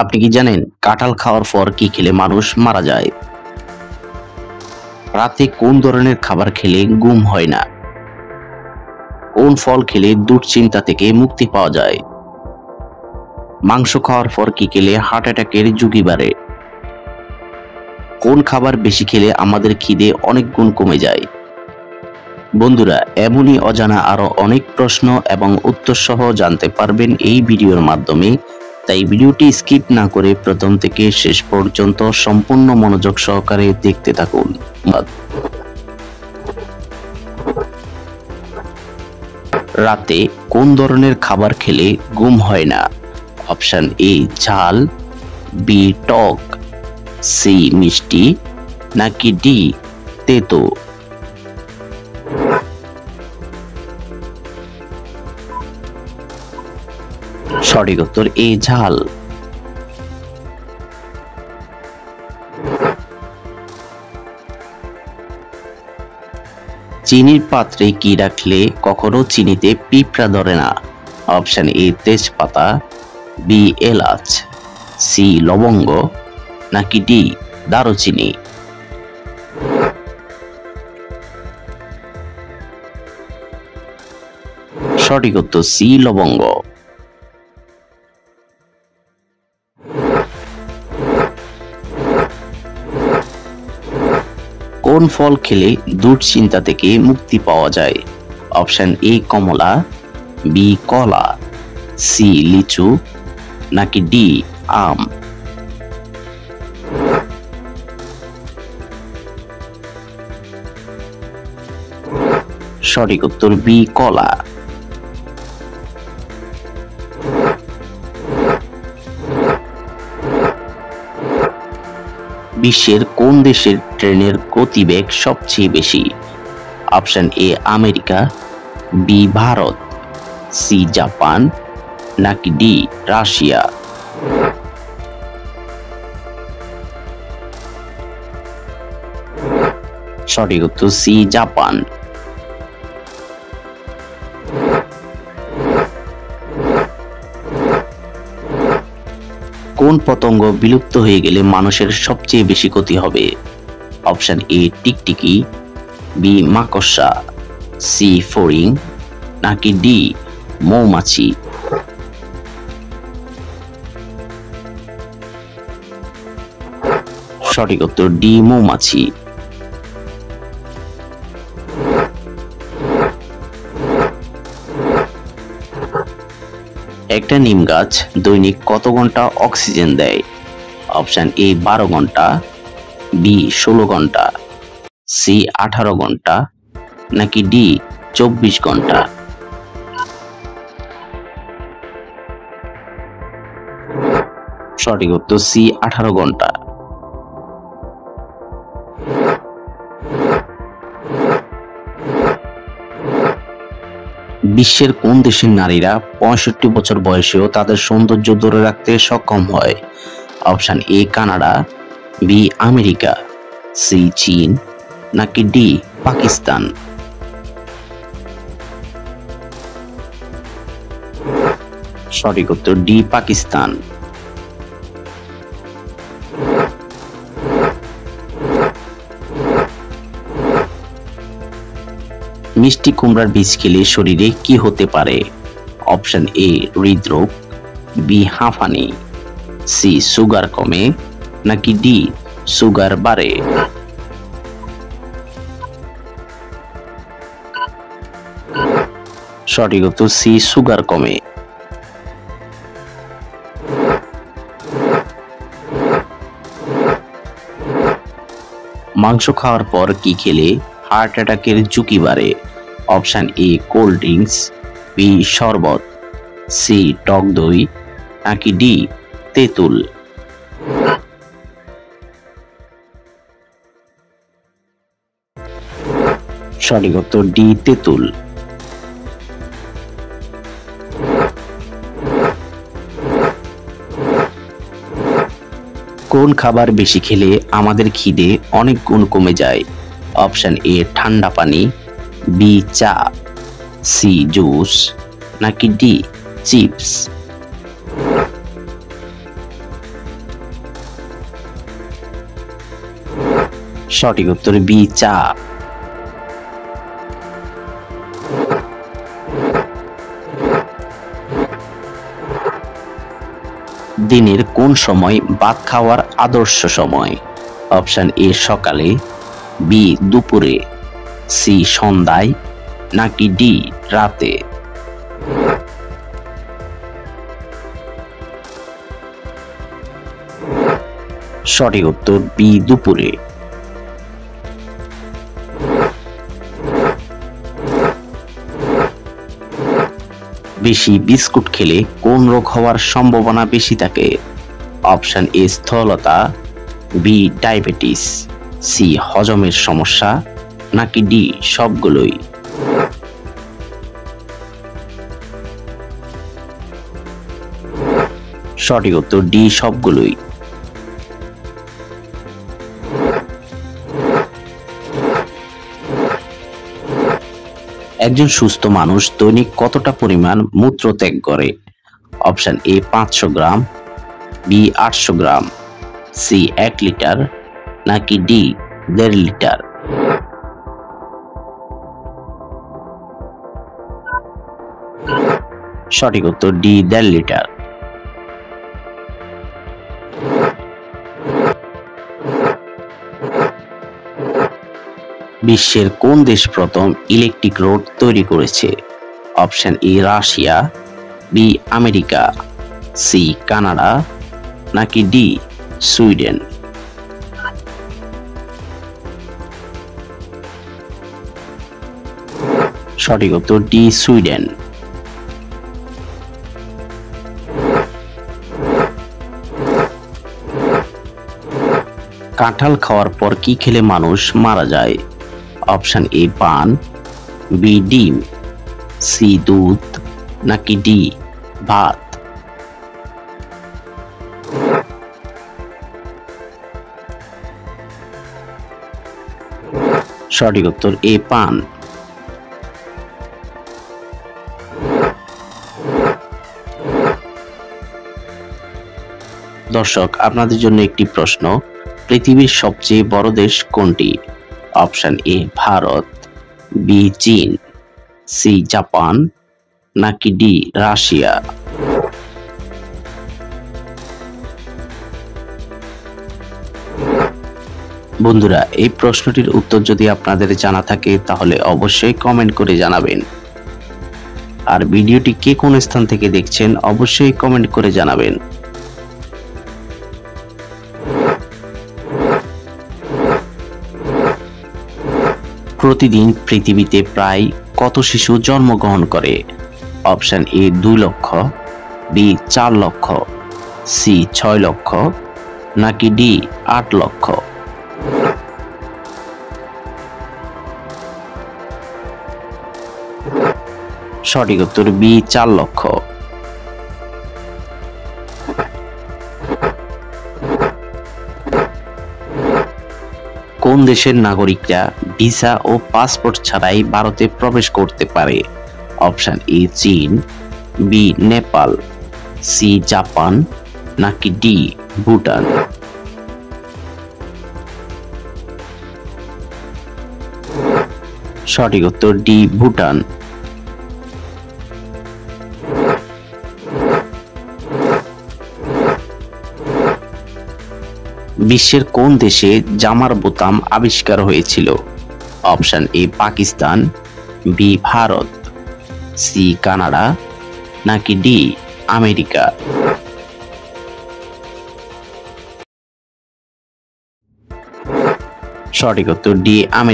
আপনি কি জানেন কাঁঠাল খাওয়ার পর কি খেলে মানুষ মারা যায়? রাতে কোন ধরনের খাবার খেলে ঘুম হয় না? কোন ফল খেলে দুশ্চিন্তা থেকে মুক্তি পাওয়া যায়? মাংস খাওয়ার পর কি খেলে হার্ট অ্যাটাকের ঝুঁকি বাড়ে? কোন খাবার বেশি খেলে আমাদের খিদে অনেক গুণ কমে যায়? বন্ধুরা, এমনই অজানা আরো অনেক প্রশ্ন এবং উত্তর সহ জানতে পারবেন এই ভিডিওর মাধ্যমে। তাই ভিডিওটি স্কিপ না করে প্রথম থেকে শেষ পর্যন্ত সম্পূর্ণ মনোযোগ সহকারে দেখতে থাকুন। রাতে কোন ধরনের খাবার খেলে ঘুম হয় না? অপশন এ ঝাল, বি টক, সি মিষ্টি, নাকি ডি তেতো? সঠিক উত্তর এ ঝাল। চিনির পাত্রে কি রাখলে কখনো চিনিতে পিঁপড়া ধরে না? অপশন এ তেজপাতা, বি এলাচ, সি লবঙ্গ, নাকি ডি দারুচিনি? সঠিক উত্তর সি লবঙ্গ। কোন ফল খেলে দুশ্চিন্তা থেকে মুক্তি পাওয়া যায়? অপশন এ কমলা, বি কলা, সি লিচু, নাকি ডি আম? সঠিক উত্তর বি কলা। বিশ্বের কোন দেশের ট্রেনের গতিবেগ সবচেয়ে বেশি? Option A America, B Bharat, C Japan, নাকি ডি রাশিয়া? সঠিক উত্তর সি জাপান। কোন পতঙ্গ বিলুপ্ত হয়ে গেলে মানুষের সবচেয়ে বেশি ক্ষতি হবে? অপশন এ টিকটিকি, বি মাকড়সা, সি ফড়িং, নাকি ডি মৌমাছি? সঠিক উত্তর ডি মৌমাছি। একটা নিম গাছ দৈনিক কত ঘন্টা অক্সিজেন দেয়? অপশন এ 12 ঘন্টা, বি 16 ঘন্টা, সি 18 ঘন্টা, নাকি ডি 24 ঘন্টা? সঠিক উত্তর সি 18 ঘন্টা। বিশ্বের কোন দেশের নারীরা 65 বছর বয়সেও তাদের সৌন্দর্য ধরে রাখতে সক্ষম হয়? Option A Canada, B America, C চীন, নাকি ডি পাকিস্তান? সঠিক উত্তর ডি পাকিস্তান। মিষ্টি কুমড়ার বীজ খেলে শরীরে কি হতে পারে? অপশন এ হৃদরোগ, বি হাঁফানি, সি সুগার কমে, নাকি ডি সুগার বাড়ে? সঠিক উত্তর সি সুগার কমে। মাংস খাওয়ার পর কি খেলে হার্ট অ্যাটাকের ঝুঁকি বাড়ে? Option A cold drinks, B শরবত, সি টক দই, নাকি ডি তেঁতুল? সঠিক উত্তর ডি তেঁতুল। কোন খাবার বেশি খেলে আমাদের খিদে অনেক গুণ কমে যায়? অপশন এ ঠান্ডা পানি, বি চা, সি জুস, নাকি ডি চিপস? সঠিক উত্তর বি চা। দিনের কোন সময় ভাত খাওয়ার আদর্শ সময়? অপশন এ সকালে, বি দুপুরে, সি সন্ধ্যায়, নাকি ডি রাতে? সঠিক উত্তর বি দুপুরে। বেশি বিস্কুট খেলে কোন রোগ হওয়ার সম্ভাবনা বেশি থাকে? অপশন এ স্থূলতা, বি ডায়াবেটিস, সি হজমের সমস্যা, নাকি ডি সবগুলোই? সঠিক উত্তর ডি সবগুলোই। একজন সুস্থ মানুষ দৈনিক কতটা পরিমাণ মূত্র ত্যাগ করে? Option A 500 gram, B 800 gram, C 1 litre, নাকি ডি 1.5 লিটার? সঠিক উত্তর ডি 1.5 লিটার। বিশ্বের কোন দেশ প্রথম ইলেকট্রিক রোড তৈরি করেছে? Option A Russia, B America, C Canada, নাকি ডি সুইডেন? সঠিক উত্তর ডি সুইডেন। কাঁঠাল খাওয়ার পর কি খেলে মানুষ মারা যায়? অপশন এ পান, বি ডিম, সি দুধ, নাকি ডি ভাত? সঠিক উত্তর এ পান। দর্শক, আপনাদের জন্য একটি প্রশ্ন, পৃথিবীর সবচেয়ে বড় দেশ কোনটি? অপশন এ ভারত, বি চীন, সি জাপান, নাকি ডি রাশিয়া? বন্ধুরা, এই প্রশ্নটির উত্তর যদি আপনাদের জানা থাকে তাহলে অবশ্যই কমেন্ট করে জানাবেন। আর ভিডিওটি কে কোন স্থান থেকে দেখছেন অবশ্যই কমেন্ট করে জানাবেন। প্রতিদিন পৃথিবীতে প্রায় কত শিশু জন্মগ্রহণ করে? অপশন এ 2 লক্ষ, বি 4 লক্ষ, সি 6 লক্ষ, নাকি ডি 8 লক্ষ? সঠিক উত্তর বি 4 লক্ষ। কোন দেশের নাগরিকরা ভিসা ও পাসপোর্ট ছাড়াই ভারতে প্রবেশ করতে পারে? অপশন এ চীন, বি নেপাল, সি জাপান, নাকি ডি ভুটান? সঠিক উত্তর ডি ভুটান। বিশ্বের কোন দেশে জামার বোতাম আবিষ্কার হয়েছিল? Option A Pakistan, B Bharat, C Canada, নাকি ডি আমেরিকা? সঠিক উত্তর ডি আমেরিকা।